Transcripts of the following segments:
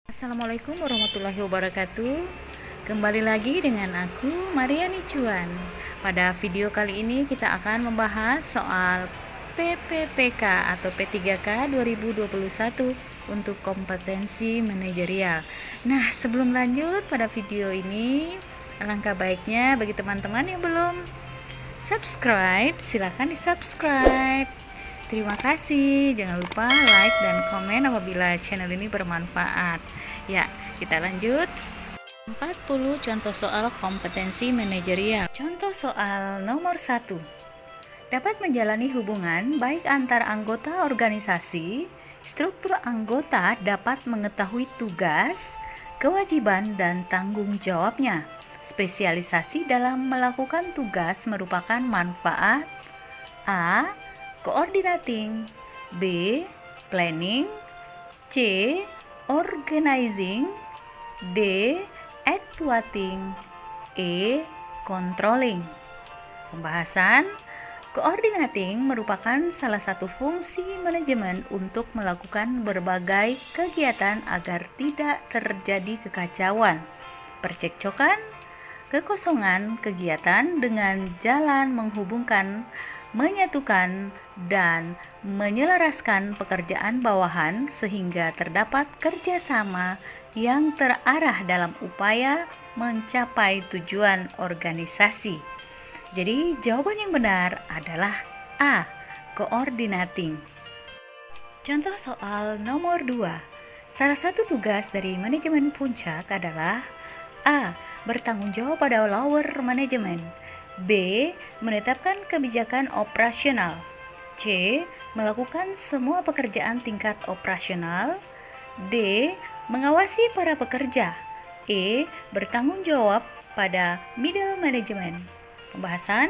Assalamualaikum warahmatullahi wabarakatuh. Kembali lagi dengan aku Mariani Cuan. Pada video kali ini kita akan membahas soal PPPK atau P3K 2021 untuk kompetensi manajerial. Nah, sebelum lanjut pada video ini, alangkah baiknya bagi teman-teman yang belum subscribe, silahkan di subscribe. Terima kasih, jangan lupa like dan komen apabila channel ini bermanfaat. Ya, kita lanjut. 40 contoh soal kompetensi manajerial. Contoh soal nomor 1. Dapat menjalani hubungan baik antar anggota organisasi. Struktur anggota dapat mengetahui tugas, kewajiban, dan tanggung jawabnya. Spesialisasi dalam melakukan tugas merupakan manfaat A. Coordinating, B. Planning, C. Organizing, D. Actuating, E. Controlling. Pembahasan. Coordinating merupakan salah satu fungsi manajemen untuk melakukan berbagai kegiatan agar tidak terjadi kekacauan, percekcokan, kekosongan kegiatan dengan jalan menghubungkan, menyatukan, dan menyelaraskan pekerjaan bawahan sehingga terdapat kerjasama yang terarah dalam upaya mencapai tujuan organisasi. Jadi jawaban yang benar adalah A. Coordinating. Contoh soal nomor 2. Salah satu tugas dari manajemen puncak adalah A. Bertanggung jawab pada lower management, B. Menetapkan kebijakan operasional, C. Melakukan semua pekerjaan tingkat operasional, D. Mengawasi para pekerja, E. Bertanggung jawab pada middle management. Pembahasan.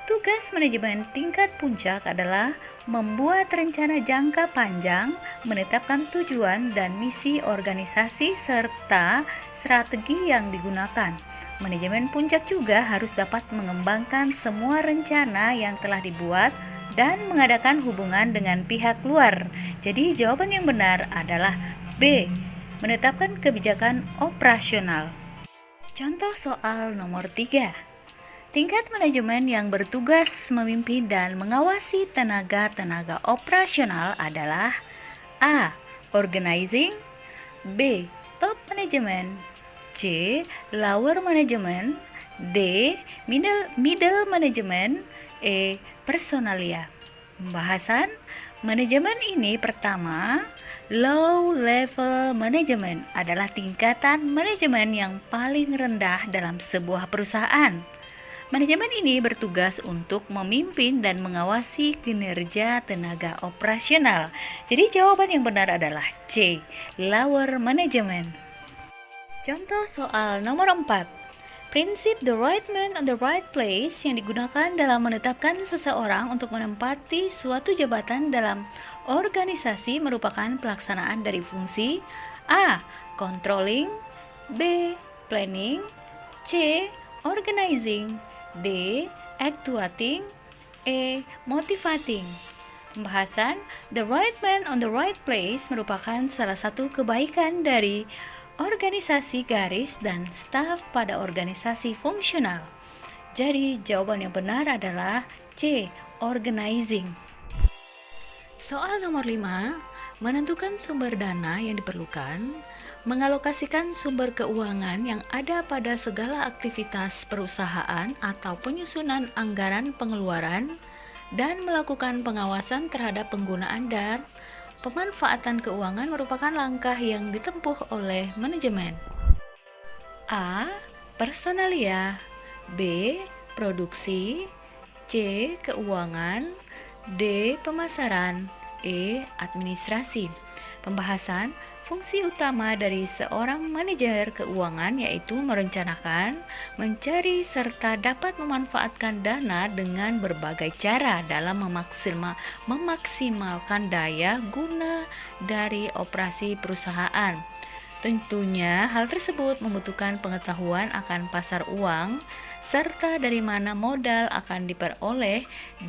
Tugas manajemen tingkat puncak adalah membuat rencana jangka panjang, menetapkan tujuan dan misi organisasi serta strategi yang digunakan. Manajemen puncak juga harus dapat mengembangkan semua rencana yang telah dibuat dan mengadakan hubungan dengan pihak luar. Jadi jawaban yang benar adalah B. Menetapkan kebijakan operasional. Contoh soal nomor 3. Tingkat manajemen yang bertugas memimpin dan mengawasi tenaga-tenaga operasional adalah A. Organizing, B. Top management, C. Lower management, D. Middle management, E. Personalia. Pembahasan. Manajemen ini pertama, low level management adalah tingkatan manajemen yang paling rendah dalam sebuah perusahaan. Manajemen ini bertugas untuk memimpin dan mengawasi kinerja tenaga operasional. Jadi jawaban yang benar adalah C. Lower management. Contoh soal nomor 4. Prinsip the right man on the right place yang digunakan dalam menetapkan seseorang untuk menempati suatu jabatan dalam organisasi merupakan pelaksanaan dari fungsi A. Controlling, B. Planning, C. Organizing, D. Actuating, E. Motivating. Pembahasan. The right man on the right place merupakan salah satu kebaikan dari organisasi garis dan staf pada organisasi fungsional. Jadi jawaban yang benar adalah C. Organizing. Soal nomor 5. Menentukan sumber dana yang diperlukan, mengalokasikan sumber keuangan yang ada pada segala aktivitas perusahaan atau penyusunan anggaran pengeluaran, dan melakukan pengawasan terhadap penggunaan dan pemanfaatan keuangan merupakan langkah yang ditempuh oleh manajemen. A. Personalia, B. Produksi, C. Keuangan, D. Pemasaran, E. Administrasi. Pembahasan. Fungsi utama dari seorang manajer keuangan yaitu merencanakan, mencari, serta dapat memanfaatkan dana dengan berbagai cara dalam memaksimalkan daya guna dari operasi perusahaan. Tentunya hal tersebut membutuhkan pengetahuan akan pasar uang, serta dari mana modal akan diperoleh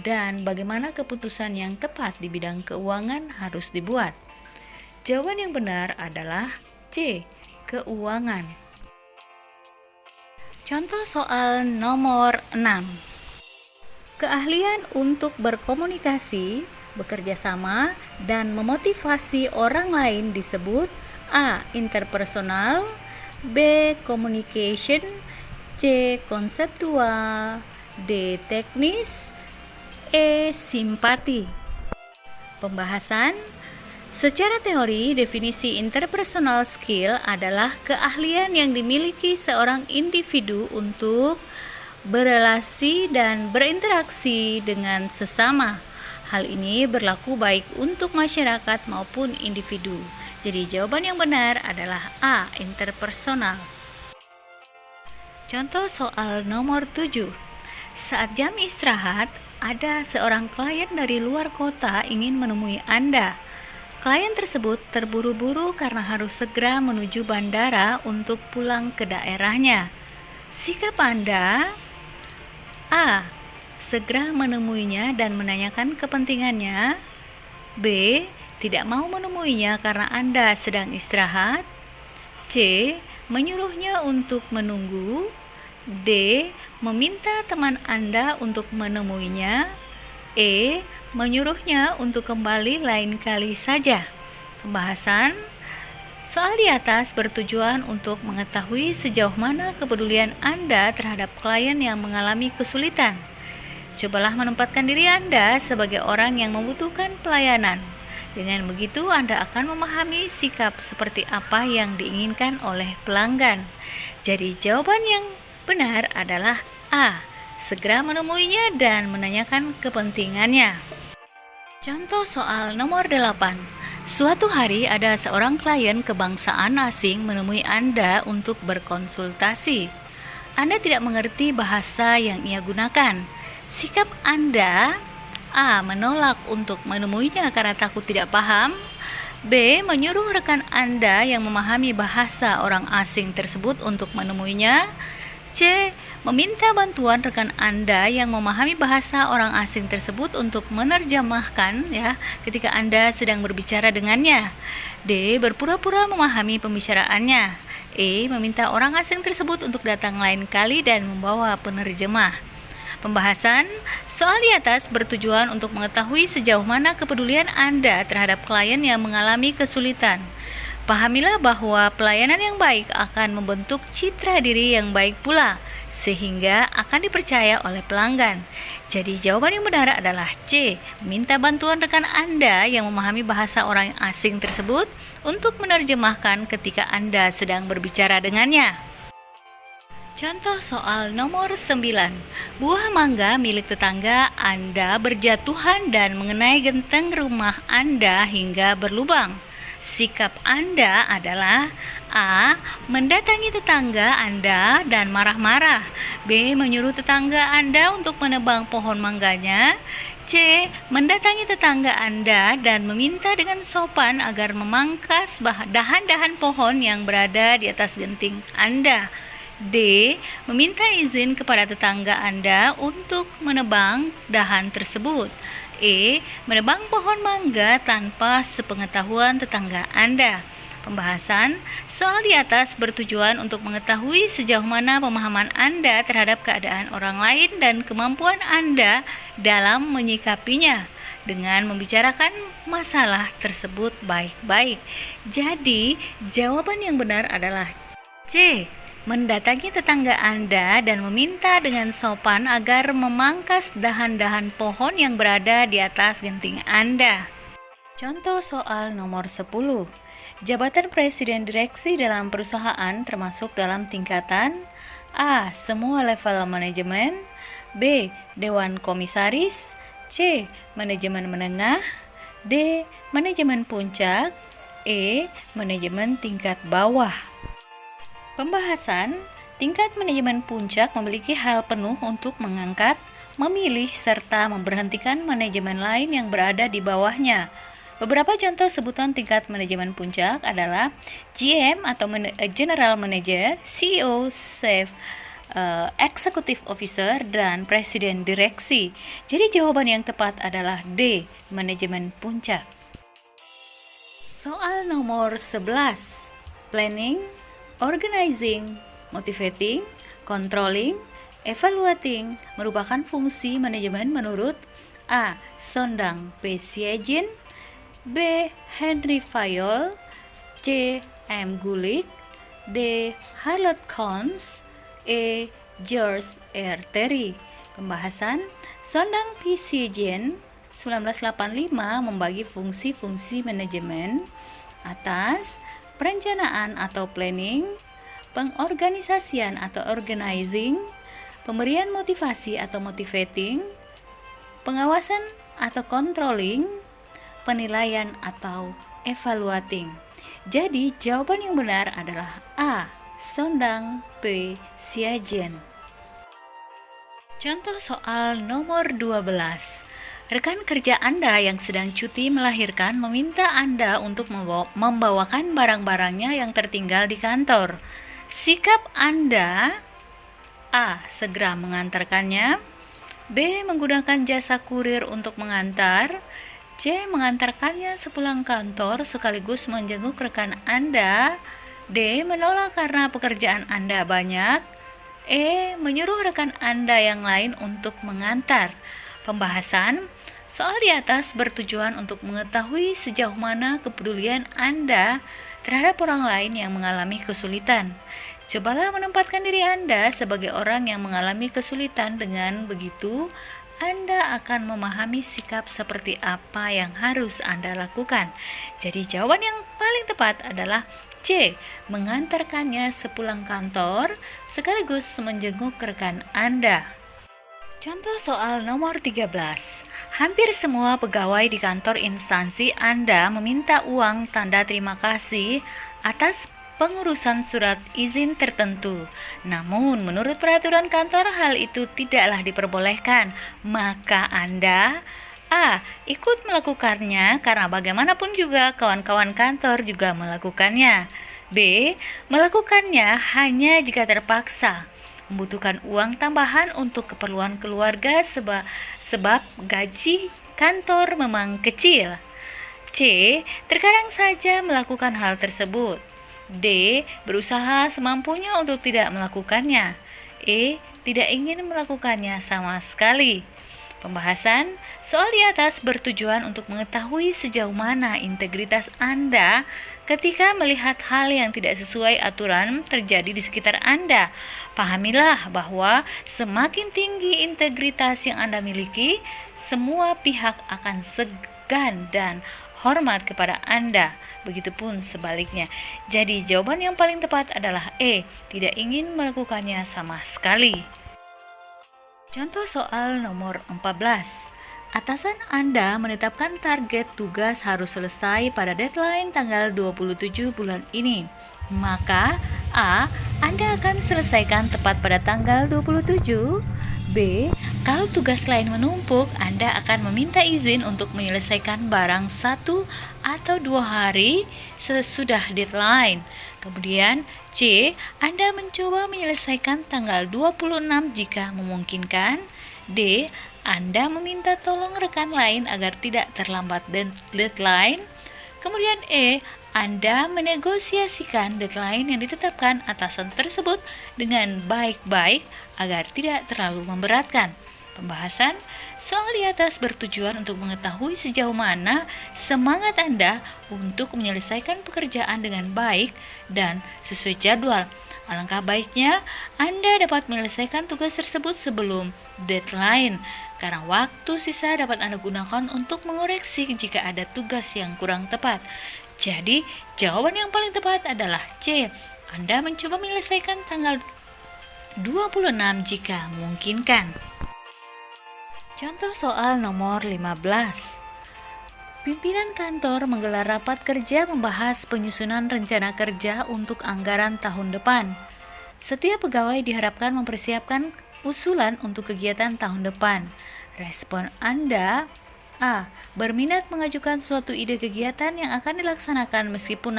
dan bagaimana keputusan yang tepat di bidang keuangan harus dibuat. Jawaban yang benar adalah C. C. Keuangan. Contoh soal nomor 6. Keahlian untuk berkomunikasi, bekerja sama, dan memotivasi orang lain disebut A. Interpersonal, B. Communication, C. Konseptual, D. Teknis, E. Simpati. Pembahasan. Secara teori, definisi interpersonal skill adalah keahlian yang dimiliki seorang individu untuk berelasi dan berinteraksi dengan sesama. Hal ini berlaku baik untuk masyarakat maupun individu. Jadi jawaban yang benar adalah A. Interpersonal. Contoh soal nomor 7. Saat jam istirahat, ada seorang klien dari luar kota ingin menemui Anda. Klien tersebut terburu-buru karena harus segera menuju bandara untuk pulang ke daerahnya. Sikap Anda: A. Segera menemuinya dan menanyakan kepentingannya. B. Tidak mau menemuinya karena Anda sedang istirahat. C. Menyuruhnya untuk menunggu. D. Meminta teman Anda untuk menemuinya. E. Menyuruhnya untuk kembali lain kali saja. Pembahasan. Soal di atas bertujuan untuk mengetahui sejauh mana kepedulian Anda terhadap klien yang mengalami kesulitan. Cobalah menempatkan diri Anda sebagai orang yang membutuhkan pelayanan. Dengan begitu, Anda akan memahami sikap seperti apa yang diinginkan oleh pelanggan. Jadi, jawaban yang benar adalah A. Segera menemuinya dan menanyakan kepentingannya. Contoh soal nomor 8. Suatu hari ada seorang klien kebangsaan asing menemui Anda untuk berkonsultasi. Anda tidak mengerti bahasa yang ia gunakan. Sikap Anda: A. Menolak untuk menemuinya karena takut tidak paham. B. Menyuruh rekan Anda yang memahami bahasa orang asing tersebut untuk menemuinya. C. Meminta bantuan rekan Anda yang memahami bahasa orang asing tersebut untuk menerjemahkan ketika Anda sedang berbicara dengannya. D. Berpura-pura memahami pembicaraannya. E. Meminta orang asing tersebut untuk datang lain kali dan membawa penerjemah. Pembahasan. Soal di atas bertujuan untuk mengetahui sejauh mana kepedulian Anda terhadap klien yang mengalami kesulitan. Pahamilah bahwa pelayanan yang baik akan membentuk citra diri yang baik pula, sehingga akan dipercaya oleh pelanggan. Jadi jawaban yang benar adalah C. Minta bantuan rekan Anda yang memahami bahasa orang asing tersebut untuk menerjemahkan ketika Anda sedang berbicara dengannya. Contoh soal nomor 9. Buah mangga milik tetangga Anda berjatuhan dan mengenai genteng rumah Anda hingga berlubang. Sikap Anda adalah A. Mendatangi tetangga Anda dan marah-marah. B. Menyuruh tetangga Anda untuk menebang pohon mangganya. C. Mendatangi tetangga Anda dan meminta dengan sopan agar memangkas dahan-dahan pohon yang berada di atas genting Anda. D. Meminta izin kepada tetangga Anda untuk menebang dahan tersebut. E. Menebang pohon mangga tanpa sepengetahuan tetangga Anda. Pembahasan. Soal di atas bertujuan untuk mengetahui sejauh mana pemahaman Anda terhadap keadaan orang lain dan kemampuan Anda dalam menyikapinya dengan membicarakan masalah tersebut baik-baik. Jadi, jawaban yang benar adalah C. Mendatangi tetangga Anda dan meminta dengan sopan agar memangkas dahan-dahan pohon yang berada di atas genting Anda. Contoh soal nomor 10. Jabatan presiden direksi dalam perusahaan termasuk dalam tingkatan A. Semua level manajemen. B. Dewan komisaris. C. Manajemen menengah. D. Manajemen puncak. E. Manajemen tingkat bawah. Pembahasan. Tingkat manajemen puncak memiliki hak penuh untuk mengangkat, memilih, serta memberhentikan manajemen lain yang berada di bawahnya. Beberapa contoh sebutan tingkat manajemen puncak adalah GM atau General Manager, CEO, Chief Executive Officer, dan Presiden Direksi. Jadi jawaban yang tepat adalah D. Manajemen puncak. Soal nomor 11. planning, organizing, motivating, controlling, evaluating merupakan fungsi manajemen menurut A. Sondang P. Siegin, B. Henry Fayol, C. M. Gulick, D. Harlow Kohns, E. George R. Terry. Pembahasan Sondang P. Siegin 1985 membagi fungsi-fungsi manajemen atas perencanaan atau planning, pengorganisasian atau organizing, pemberian motivasi atau motivating, pengawasan atau controlling, penilaian atau evaluating. Jadi jawaban yang benar adalah A. Sondang P. Siegin. Contoh soal nomor 12. Rekan kerja Anda yang sedang cuti melahirkan meminta Anda untuk membawakan barang-barangnya yang tertinggal di kantor. Sikap Anda: A. Segera mengantarkannya, B. Menggunakan jasa kurir untuk mengantar, C. Mengantarkannya sepulang kantor sekaligus menjenguk rekan Anda, D. Menolak karena pekerjaan Anda banyak, E. Menyuruh rekan Anda yang lain untuk mengantar. Pembahasan soal di atas bertujuan untuk mengetahui sejauh mana kepedulian Anda terhadap orang lain yang mengalami kesulitan. Cobalah menempatkan diri Anda sebagai orang yang mengalami kesulitan. Dengan begitu, Anda akan memahami sikap seperti apa yang harus Anda lakukan. Jadi jawaban yang paling tepat adalah C. Mengantarkannya sepulang kantor sekaligus menjenguk rekan Anda. Contoh soal nomor 13. Hampir semua pegawai di kantor instansi Anda meminta uang tanda terima kasih atas pengurusan surat izin tertentu. Namun, menurut peraturan kantor hal itu tidaklah diperbolehkan. Maka Anda A. Ikut melakukannya karena bagaimanapun juga kawan-kawan kantor juga melakukannya. B. Melakukannya hanya jika terpaksa. Membutuhkan uang tambahan untuk keperluan keluarga sebab gaji kantor memang kecil. C. Terkadang saja melakukan hal tersebut. D. Berusaha semampunya untuk tidak melakukannya. E. Tidak ingin melakukannya sama sekali. Pembahasan soal di atas bertujuan untuk mengetahui sejauh mana integritas Anda ketika melihat hal yang tidak sesuai aturan terjadi di sekitar Anda. Pahamilah bahwa semakin tinggi integritas yang Anda miliki, semua pihak akan segan dan hormat kepada Anda. Begitupun sebaliknya. Jadi jawaban yang paling tepat adalah E. Tidak ingin melakukannya sama sekali. Contoh soal nomor 14. Atasan Anda menetapkan target tugas harus selesai pada deadline tanggal 27 bulan ini. Maka A. Anda akan selesaikan tepat pada tanggal 27. B. Kalau tugas lain menumpuk, Anda akan meminta izin untuk menyelesaikan barang 1 atau 2 hari sesudah deadline. Kemudian C. Anda mencoba menyelesaikan tanggal 26 jika memungkinkan. D. Anda meminta tolong rekan lain agar tidak terlambat deadline. Kemudian E. Anda menegosiasikan deadline yang ditetapkan atasan tersebut dengan baik-baik agar tidak terlalu memberatkan. Pembahasan soal di atas bertujuan untuk mengetahui sejauh mana semangat Anda untuk menyelesaikan pekerjaan dengan baik dan sesuai jadwal. Alangkah baiknya Anda dapat menyelesaikan tugas tersebut sebelum deadline, karena waktu sisa dapat Anda gunakan untuk mengoreksi jika ada tugas yang kurang tepat. Jadi, jawaban yang paling tepat adalah C. Anda mencoba menyelesaikan tanggal 26 jika memungkinkan. Contoh soal nomor 15. Pimpinan kantor menggelar rapat kerja membahas penyusunan rencana kerja untuk anggaran tahun depan. Setiap pegawai diharapkan mempersiapkan usulan untuk kegiatan tahun depan. Respon Anda: A. Berminat mengajukan suatu ide kegiatan yang akan dilaksanakan meskipun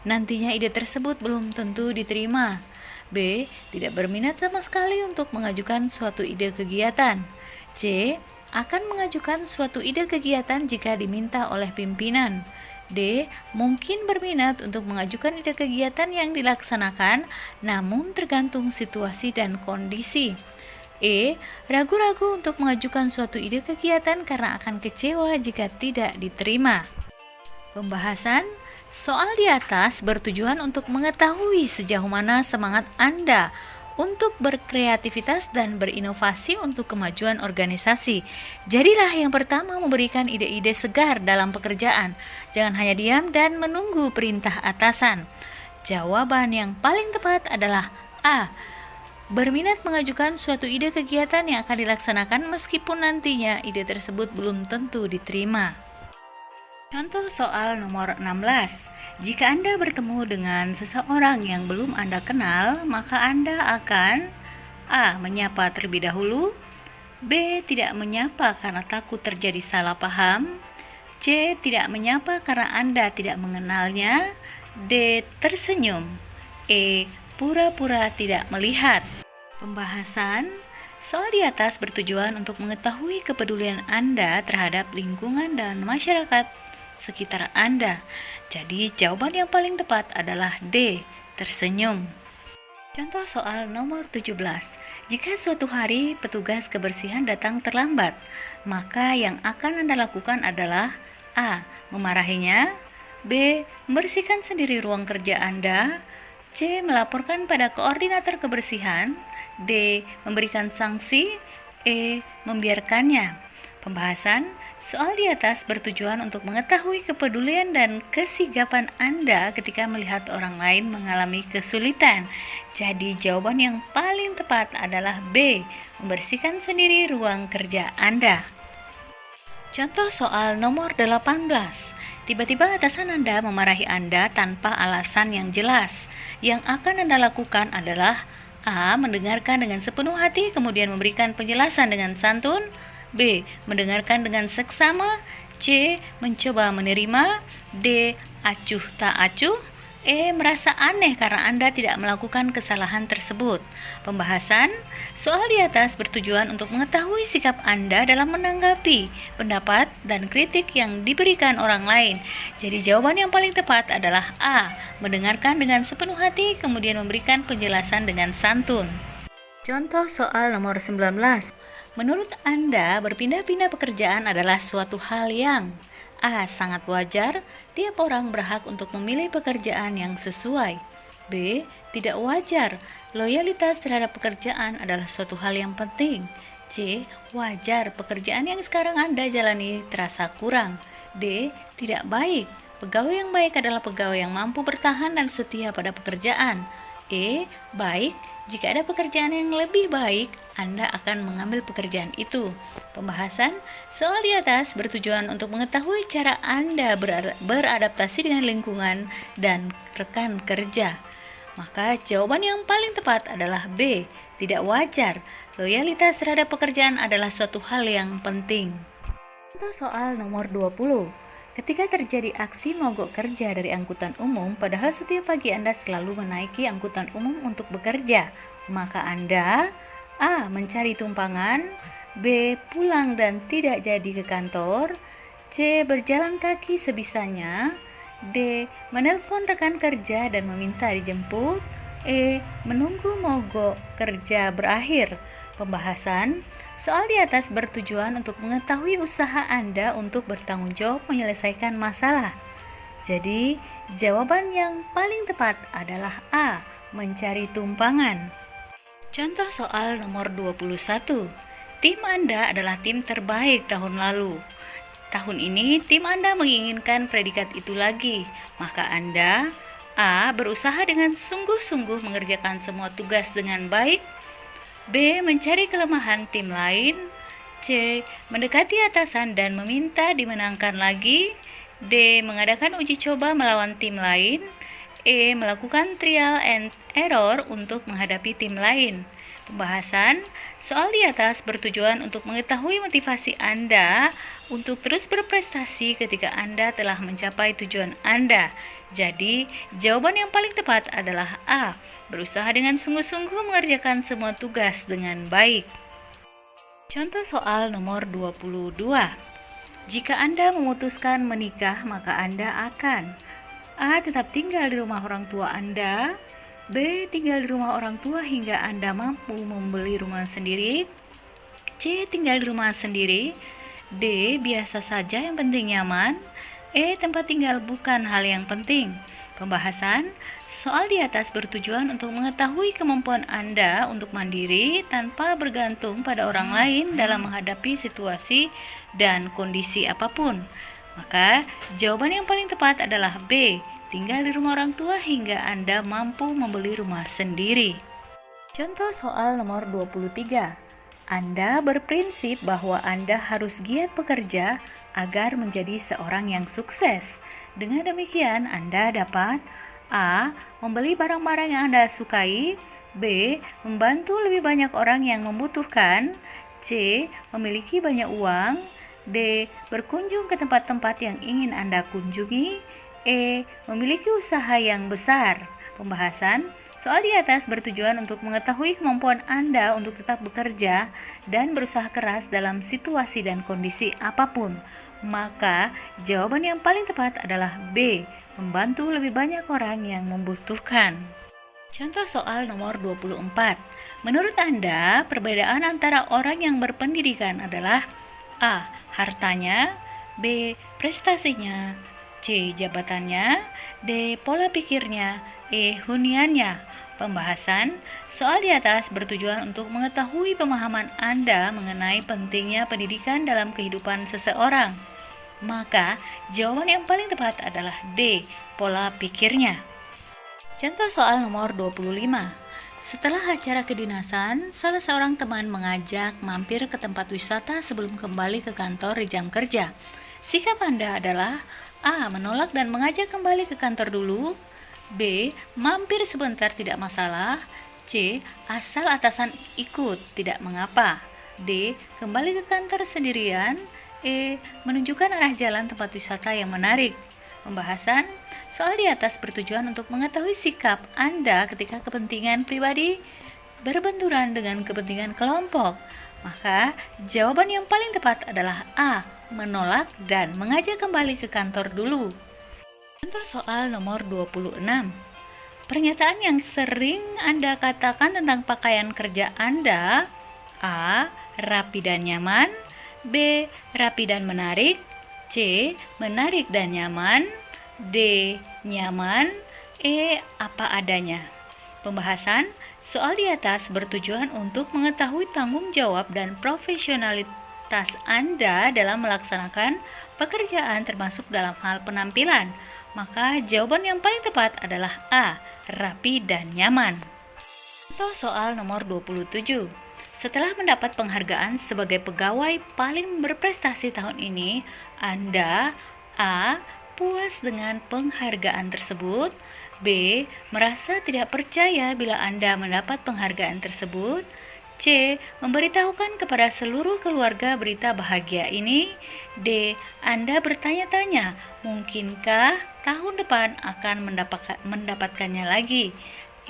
nantinya ide tersebut belum tentu diterima. B. Tidak berminat sama sekali untuk mengajukan suatu ide kegiatan. C. Akan mengajukan suatu ide kegiatan jika diminta oleh pimpinan. D. Mungkin berminat untuk mengajukan ide kegiatan yang dilaksanakan, namun tergantung situasi dan kondisi. E. Ragu-ragu untuk mengajukan suatu ide kegiatan karena akan kecewa jika tidak diterima. Pembahasan soal di atas bertujuan untuk mengetahui sejauh mana semangat Anda untuk berkreativitas dan berinovasi untuk kemajuan organisasi. Jadilah yang pertama memberikan ide-ide segar dalam pekerjaan. Jangan hanya diam dan menunggu perintah atasan. Jawaban yang paling tepat adalah A. Berminat mengajukan suatu ide kegiatan yang akan dilaksanakan meskipun nantinya ide tersebut belum tentu diterima. Contoh soal nomor 16. Jika Anda bertemu dengan seseorang yang belum Anda kenal, maka Anda akan A. Menyapa terlebih dahulu, B. Tidak menyapa karena takut terjadi salah paham, C. Tidak menyapa karena Anda tidak mengenalnya, D. Tersenyum, E. Pura-pura tidak melihat. Pembahasan soal di atas bertujuan untuk mengetahui kepedulian Anda terhadap lingkungan dan masyarakat sekitar Anda. Jadi jawaban yang paling tepat adalah D. Tersenyum. Contoh soal nomor 17. Jika suatu hari petugas kebersihan datang terlambat, maka yang akan Anda lakukan adalah A. Memarahinya, B. Membersihkan sendiri ruang kerja Anda, C. Melaporkan pada koordinator kebersihan, D. Memberikan sanksi, E. Membiarkannya. Pembahasan soal di atas bertujuan untuk mengetahui kepedulian dan kesigapan Anda ketika melihat orang lain mengalami kesulitan. Jadi jawaban yang paling tepat adalah B. Membersihkan sendiri ruang kerja Anda. Contoh soal nomor 18. Tiba-tiba atasan Anda memarahi Anda tanpa alasan yang jelas. Yang akan Anda lakukan adalah A. Mendengarkan dengan sepenuh hati kemudian memberikan penjelasan dengan santun, B. Mendengarkan dengan seksama, C. Mencoba menerima, D. Acuh tak acuh, E. Merasa aneh karena Anda tidak melakukan kesalahan tersebut. Pembahasan soal di atas bertujuan untuk mengetahui sikap Anda dalam menanggapi pendapat dan kritik yang diberikan orang lain. Jadi jawaban yang paling tepat adalah A. Mendengarkan dengan sepenuh hati kemudian memberikan penjelasan dengan santun. Contoh soal nomor 19. Menurut Anda, berpindah-pindah pekerjaan adalah suatu hal yang A. Sangat wajar, tiap orang berhak untuk memilih pekerjaan yang sesuai. B. Tidak wajar, loyalitas terhadap pekerjaan adalah suatu hal yang penting. C. Wajar, pekerjaan yang sekarang Anda jalani terasa kurang. D. Tidak baik, pegawai yang baik adalah pegawai yang mampu bertahan dan setia pada pekerjaan. E. Baik, jika ada pekerjaan yang lebih baik, Anda akan mengambil pekerjaan itu. Pembahasan soal di atas bertujuan untuk mengetahui cara Anda beradaptasi dengan lingkungan dan rekan kerja. Maka jawaban yang paling tepat adalah B. Tidak wajar, loyalitas terhadap pekerjaan adalah suatu hal yang penting. Contoh soal nomor 20. Ketika terjadi aksi mogok kerja dari angkutan umum, padahal setiap pagi Anda selalu menaiki angkutan umum untuk bekerja, maka Anda A. Mencari tumpangan, B. Pulang dan tidak jadi ke kantor, C. Berjalan kaki sebisanya, D. Menelpon rekan kerja dan meminta dijemput, E. Menunggu mogok kerja berakhir. Pembahasan soal di atas bertujuan untuk mengetahui usaha Anda untuk bertanggung jawab menyelesaikan masalah. Jadi, jawaban yang paling tepat adalah A. Mencari tumpangan. Contoh soal nomor 21. Tim Anda adalah tim terbaik tahun lalu. Tahun ini, tim Anda menginginkan predikat itu lagi. Maka Anda A. Berusaha dengan sungguh-sungguh mengerjakan semua tugas dengan baik, B. Mencari kelemahan tim lain, C. Mendekati atasan dan meminta dimenangkan lagi, D. Mengadakan uji coba melawan tim lain, E. Melakukan trial and error untuk menghadapi tim lain. Pembahasan soal di atas bertujuan untuk mengetahui motivasi Anda untuk terus berprestasi ketika Anda telah mencapai tujuan Anda. Jadi, jawaban yang paling tepat adalah A. Berusaha dengan sungguh-sungguh mengerjakan semua tugas dengan baik. Contoh soal nomor 22. Jika Anda memutuskan menikah, maka Anda akan A. Tetap tinggal di rumah orang tua Anda, B. Tinggal di rumah orang tua hingga Anda mampu membeli rumah sendiri, C. Tinggal di rumah sendiri, D. Biasa saja yang penting nyaman, E. Tempat tinggal bukan hal yang penting. Pembahasan soal di atas bertujuan untuk mengetahui kemampuan Anda untuk mandiri tanpa bergantung pada orang lain dalam menghadapi situasi dan kondisi apapun. Maka jawaban yang paling tepat adalah B. Tinggal di rumah orang tua hingga Anda mampu membeli rumah sendiri. Contoh soal nomor 23. Anda berprinsip bahwa Anda harus giat bekerja agar menjadi seorang yang sukses. Dengan demikian, Anda dapat A. Membeli barang-barang yang Anda sukai, B. Membantu lebih banyak orang yang membutuhkan, C. Memiliki banyak uang, D. Berkunjung ke tempat-tempat yang ingin Anda kunjungi, E. Memiliki usaha yang besar. Pembahasan soal di atas bertujuan untuk mengetahui kemampuan Anda untuk tetap bekerja dan berusaha keras dalam situasi dan kondisi apapun. Maka jawaban yang paling tepat adalah B. Membantu lebih banyak orang yang membutuhkan. Contoh soal nomor 24. Menurut Anda, perbedaan antara orang yang berpendidikan adalah A. Hartanya, B. Prestasinya, C. Jabatannya, D. Pola pikirnya, E. Huniannya. Pembahasan soal di atas bertujuan untuk mengetahui pemahaman Anda mengenai pentingnya pendidikan dalam kehidupan seseorang. Maka jawaban yang paling tepat adalah D. Pola pikirnya. Contoh soal nomor 25. Setelah acara kedinasan, salah seorang teman mengajak mampir ke tempat wisata sebelum kembali ke kantor di jam kerja. Sikap Anda adalah A. Menolak dan mengajak kembali ke kantor dulu, B. Mampir sebentar tidak masalah, C. Asal atasan ikut tidak mengapa, D. Kembali ke kantor sendirian, E. Menunjukkan arah jalan tempat wisata yang menarik. Pembahasan soal di atas bertujuan untuk mengetahui sikap Anda ketika kepentingan pribadi berbenturan dengan kepentingan kelompok. Maka jawaban yang paling tepat adalah A. Menolak dan mengajak kembali ke kantor dulu. Contoh soal nomor 26. Pernyataan yang sering Anda katakan tentang pakaian kerja Anda: A. Rapi dan nyaman, B. Rapi dan menarik, C. Menarik dan nyaman, D. Nyaman, E. Apa adanya. Pembahasan soal di atas bertujuan untuk mengetahui tanggung jawab dan profesionalitas Anda dalam melaksanakan pekerjaan termasuk dalam hal penampilan. Maka jawaban yang paling tepat adalah A. Rapi dan nyaman. Contoh soal nomor 27. Setelah mendapat penghargaan sebagai pegawai paling berprestasi tahun ini, Anda A. Puas dengan penghargaan tersebut, B. Merasa tidak percaya bila Anda mendapat penghargaan tersebut, C. Memberitahukan kepada seluruh keluarga berita bahagia ini, D. Anda bertanya-tanya, mungkinkah tahun depan akan mendapatkannya lagi,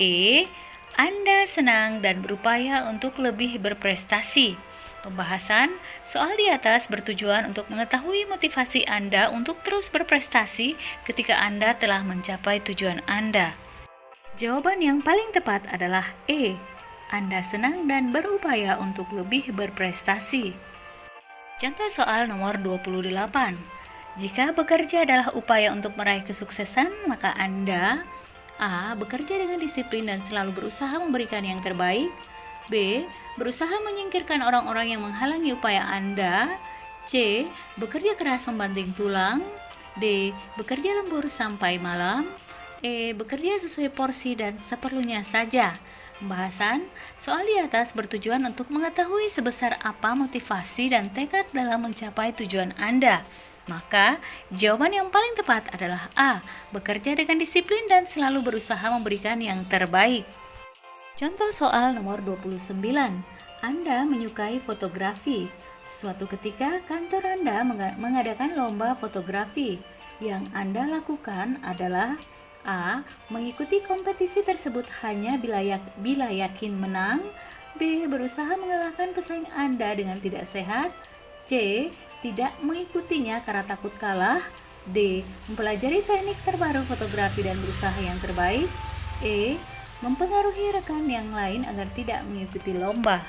E. Anda senang dan berupaya untuk lebih berprestasi. Pembahasan soal di atas bertujuan untuk mengetahui motivasi Anda untuk terus berprestasi ketika Anda telah mencapai tujuan Anda. Jawaban yang paling tepat adalah E. Anda senang dan berupaya untuk lebih berprestasi. Contoh soal nomor 28. Jika bekerja adalah upaya untuk meraih kesuksesan, maka Anda A. Bekerja dengan disiplin dan selalu berusaha memberikan yang terbaik, B. Berusaha menyingkirkan orang-orang yang menghalangi upaya Anda, C. Bekerja keras membanting tulang, D. Bekerja lembur sampai malam, E. Bekerja sesuai porsi dan seperlunya saja. Pembahasan soal di atas bertujuan untuk mengetahui sebesar apa motivasi dan tekad dalam mencapai tujuan Anda. Maka jawaban yang paling tepat adalah A. Bekerja dengan disiplin dan selalu berusaha memberikan yang terbaik. Contoh soal nomor 29. Anda menyukai fotografi. Suatu ketika kantor Anda mengadakan lomba fotografi. Yang Anda lakukan adalah A. Mengikuti kompetisi tersebut hanya bila yakin menang, B. Berusaha mengalahkan pesaing Anda dengan tidak sehat, C. tidak mengikutinya karena takut kalah. D. Mempelajari teknik terbaru fotografi dan berusaha yang terbaik. E. Mempengaruhi rekan yang lain agar tidak mengikuti lomba.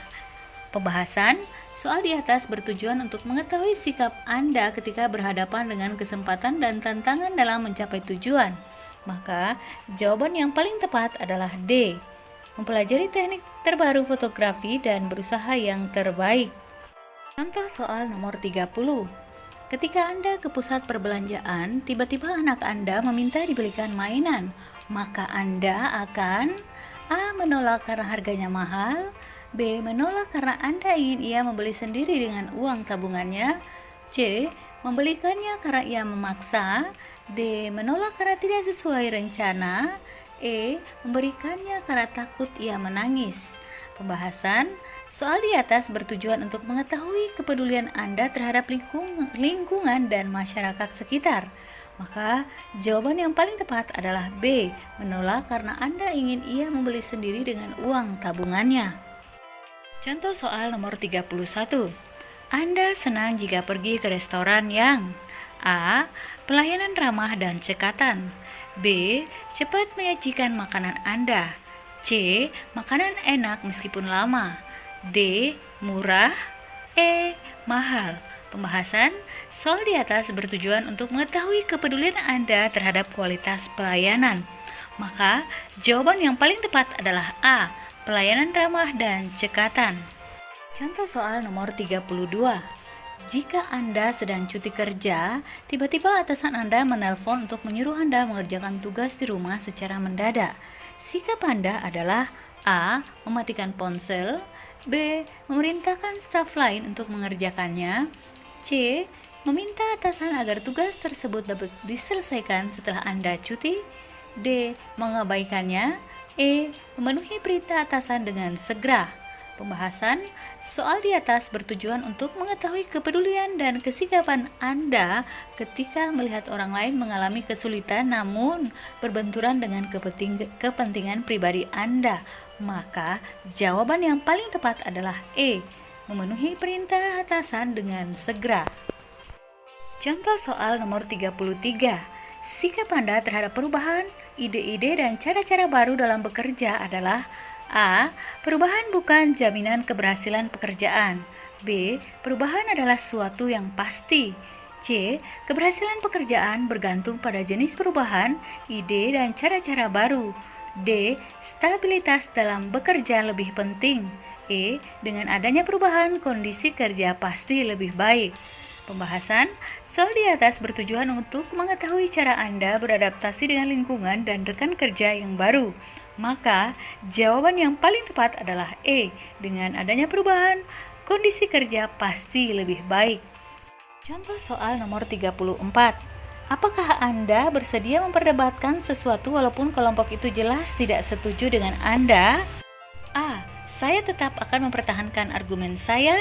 Pembahasan soal di atas bertujuan untuk mengetahui sikap Anda ketika berhadapan dengan kesempatan dan tantangan dalam mencapai tujuan. Maka, jawaban yang paling tepat adalah D. Mempelajari teknik terbaru fotografi dan berusaha yang terbaik. Contoh soal nomor 30. Ketika Anda ke pusat perbelanjaan, tiba-tiba anak Anda meminta dibelikan mainan, maka Anda akan A. Menolak karena harganya mahal, B. Menolak karena Anda ingin ia membeli sendiri dengan uang tabungannya, C. Membelikannya karena ia memaksa, D. Menolak karena tidak sesuai rencana, E. Memberikannya karena takut ia menangis. Pembahasan soal di atas bertujuan untuk mengetahui kepedulian Anda terhadap lingkungan dan masyarakat sekitar. Maka jawaban yang paling tepat adalah B. Menolak karena Anda ingin ia membeli sendiri dengan uang tabungannya. Contoh soal nomor 31. Anda senang jika pergi ke restoran yang A. Pelayanan ramah dan cekatan, B. Cepat menyajikan makanan Anda, C. Makanan enak meskipun lama, D. Murah, E. Mahal. Pembahasan soal di atas bertujuan untuk mengetahui kepedulian Anda terhadap kualitas pelayanan. Maka jawaban yang paling tepat adalah A. Pelayanan ramah dan cekatan. Contoh soal nomor 32. Jika Anda sedang cuti kerja, tiba-tiba atasan Anda menelpon untuk menyuruh Anda mengerjakan tugas di rumah secara mendadak. Sikap Anda adalah A. Mematikan ponsel, B. Memerintahkan staf lain untuk mengerjakannya, C. Meminta atasan agar tugas tersebut dapat diselesaikan setelah Anda cuti, D. Mengabaikannya, E. Memenuhi perintah atasan dengan segera. Pembahasan soal di atas bertujuan untuk mengetahui kepedulian dan kesikapan Anda ketika melihat orang lain mengalami kesulitan namun berbenturan dengan kepentingan pribadi Anda. Maka jawaban yang paling tepat adalah E. Memenuhi perintah atasan dengan segera. Contoh soal nomor 33. Sikap Anda terhadap perubahan, ide-ide dan cara-cara baru dalam bekerja adalah A. Perubahan bukan jaminan keberhasilan pekerjaan, B. Perubahan adalah suatu yang pasti, C. Keberhasilan pekerjaan bergantung pada jenis perubahan, ide dan cara-cara baru, D. Stabilitas dalam bekerja lebih penting, E. Dengan adanya perubahan, kondisi kerja pasti lebih baik. Pembahasan soal di atas bertujuan untuk mengetahui cara Anda beradaptasi dengan lingkungan dan rekan kerja yang baru. Maka jawaban yang paling tepat adalah E. Dengan adanya perubahan, kondisi kerja pasti lebih baik. Contoh soal nomor 34. Apakah Anda bersedia memperdebatkan sesuatu walaupun kelompok itu jelas tidak setuju dengan Anda? A. Saya tetap akan mempertahankan argumen saya.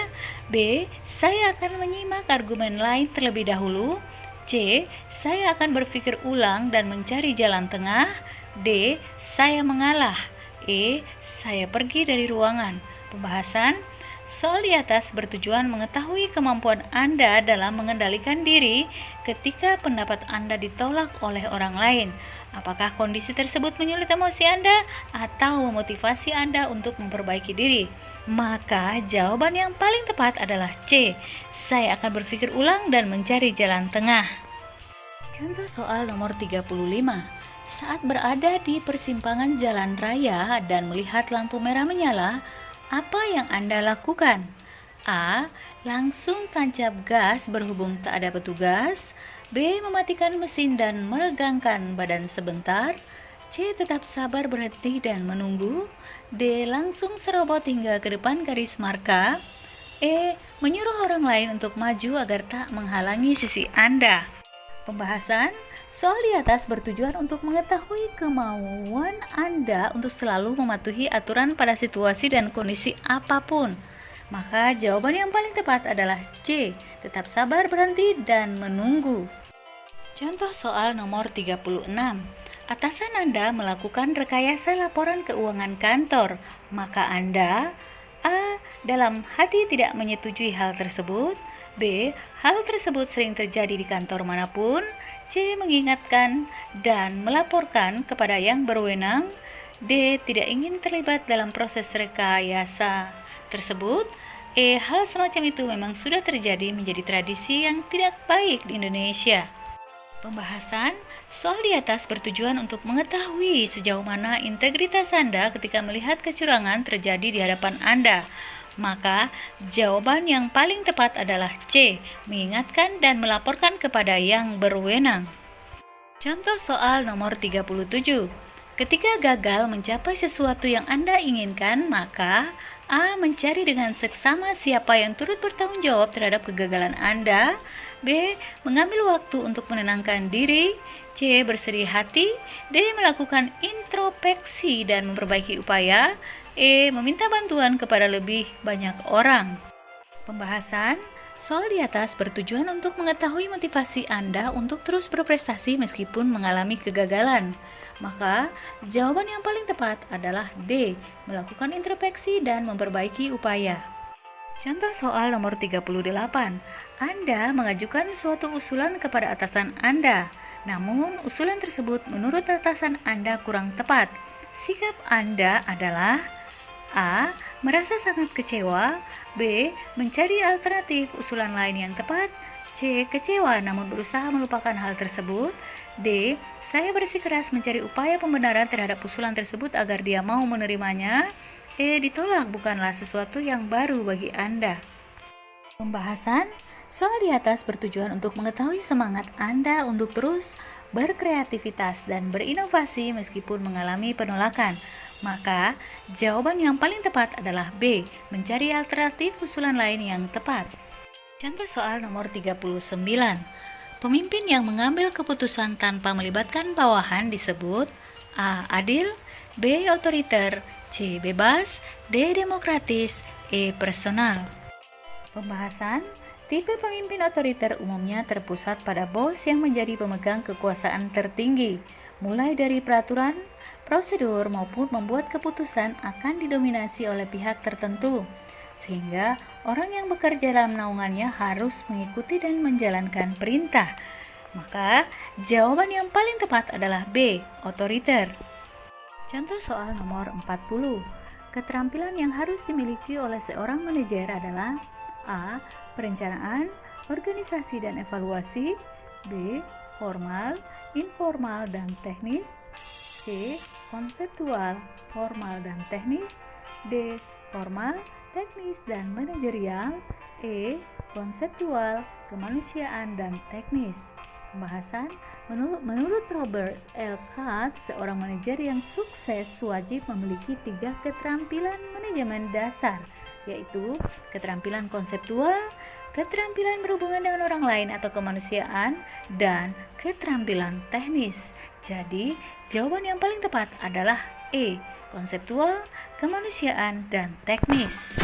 B. Saya akan menyimak argumen lain terlebih dahulu. C. Saya akan berpikir ulang dan mencari jalan tengah. D. Saya mengalah. E. Saya pergi dari ruangan. Pembahasan soal di atas bertujuan mengetahui kemampuan Anda dalam mengendalikan diri ketika pendapat Anda ditolak oleh orang lain. Apakah kondisi tersebut menyulit emosi Anda atau memotivasi Anda untuk memperbaiki diri? Maka jawaban yang paling tepat adalah C. Saya akan berpikir ulang dan mencari jalan tengah. Contoh soal nomor 35. Saat berada di persimpangan jalan raya dan melihat lampu merah menyala, apa yang Anda lakukan? A. Langsung tancap gas berhubung tak ada petugas. B. Mematikan mesin dan meregangkan badan sebentar. C. Tetap sabar berhenti dan menunggu. D. Langsung serobot hingga ke depan garis marka. E. Menyuruh orang lain untuk maju agar tak menghalangi sisi Anda. Pembahasan soal di atas bertujuan untuk mengetahui kemauan Anda untuk selalu mematuhi aturan pada situasi dan kondisi apapun. Maka jawaban yang paling tepat adalah C. Tetap sabar berhenti dan menunggu. Contoh soal nomor 36. Atasan Anda melakukan rekayasa laporan keuangan kantor, maka Anda A. Dalam hati tidak menyetujui hal tersebut, B. Hal tersebut sering terjadi di kantor manapun. C. Mengingatkan dan melaporkan kepada yang berwenang. D. Tidak ingin terlibat dalam proses rekayasa tersebut. E. Hal semacam itu memang sudah terjadi menjadi tradisi yang tidak baik di Indonesia. Pembahasan soal di atas bertujuan untuk mengetahui sejauh mana integritas Anda ketika melihat kecurangan terjadi di hadapan Anda. Maka, jawaban yang paling tepat adalah C, mengingatkan dan melaporkan kepada yang berwenang. Contoh soal nomor 37. Ketika gagal mencapai sesuatu yang Anda inginkan, maka A. Mencari dengan seksama siapa yang turut bertanggung jawab terhadap kegagalan Anda. B. Mengambil waktu untuk menenangkan diri. C. Bersedih hati. D. Melakukan introspeksi dan memperbaiki upaya. E. Meminta bantuan kepada lebih banyak orang. Pembahasan soal di atas bertujuan untuk mengetahui motivasi Anda untuk terus berprestasi meskipun mengalami kegagalan. Maka, jawaban yang paling tepat adalah D. Melakukan introspeksi dan memperbaiki upaya. Contoh soal nomor 38. Anda mengajukan suatu usulan kepada atasan Anda. Namun, usulan tersebut menurut atasan Anda kurang tepat. Sikap Anda adalah A. Merasa sangat kecewa. B. Mencari alternatif usulan lain yang tepat. C. Kecewa namun berusaha melupakan hal tersebut. D. Saya bersikeras mencari upaya pembenaran terhadap usulan tersebut agar dia mau menerimanya. E. Ditolak bukanlah sesuatu yang baru bagi Anda. Pembahasan soal di atas bertujuan untuk mengetahui semangat Anda untuk terus berkreativitas dan berinovasi meskipun mengalami penolakan. Maka, jawaban yang paling tepat adalah B. Mencari alternatif usulan lain yang tepat. Contoh soal nomor 39. Pemimpin yang mengambil keputusan tanpa melibatkan bawahan disebut A. Adil, B. Otoriter, C. Bebas, D. Demokratis, E. Personal. Pembahasan tipe pemimpin otoriter umumnya terpusat pada bos yang menjadi pemegang kekuasaan tertinggi, mulai dari peraturan, prosedur maupun membuat keputusan akan didominasi oleh pihak tertentu, sehingga orang yang bekerja dalam naungannya harus mengikuti dan menjalankan perintah. Maka, jawaban yang paling tepat adalah B. Otoriter. Contoh soal nomor 40. Keterampilan yang harus dimiliki oleh seorang manajer adalah A. Perencanaan, organisasi dan evaluasi. B. Formal, informal dan teknis. C. Konseptual, formal dan teknis. D. Formal, teknis dan manajerial. E. Konseptual, kemanusiaan dan teknis. Pembahasan menurut Robert L. Katz, seorang manajer yang sukses wajib memiliki 3 keterampilan manajemen dasar, yaitu keterampilan konseptual, keterampilan berhubungan dengan orang lain atau kemanusiaan, dan keterampilan teknis. Jadi, jawaban yang paling tepat adalah E. Konseptual, kemanusiaan, dan teknis.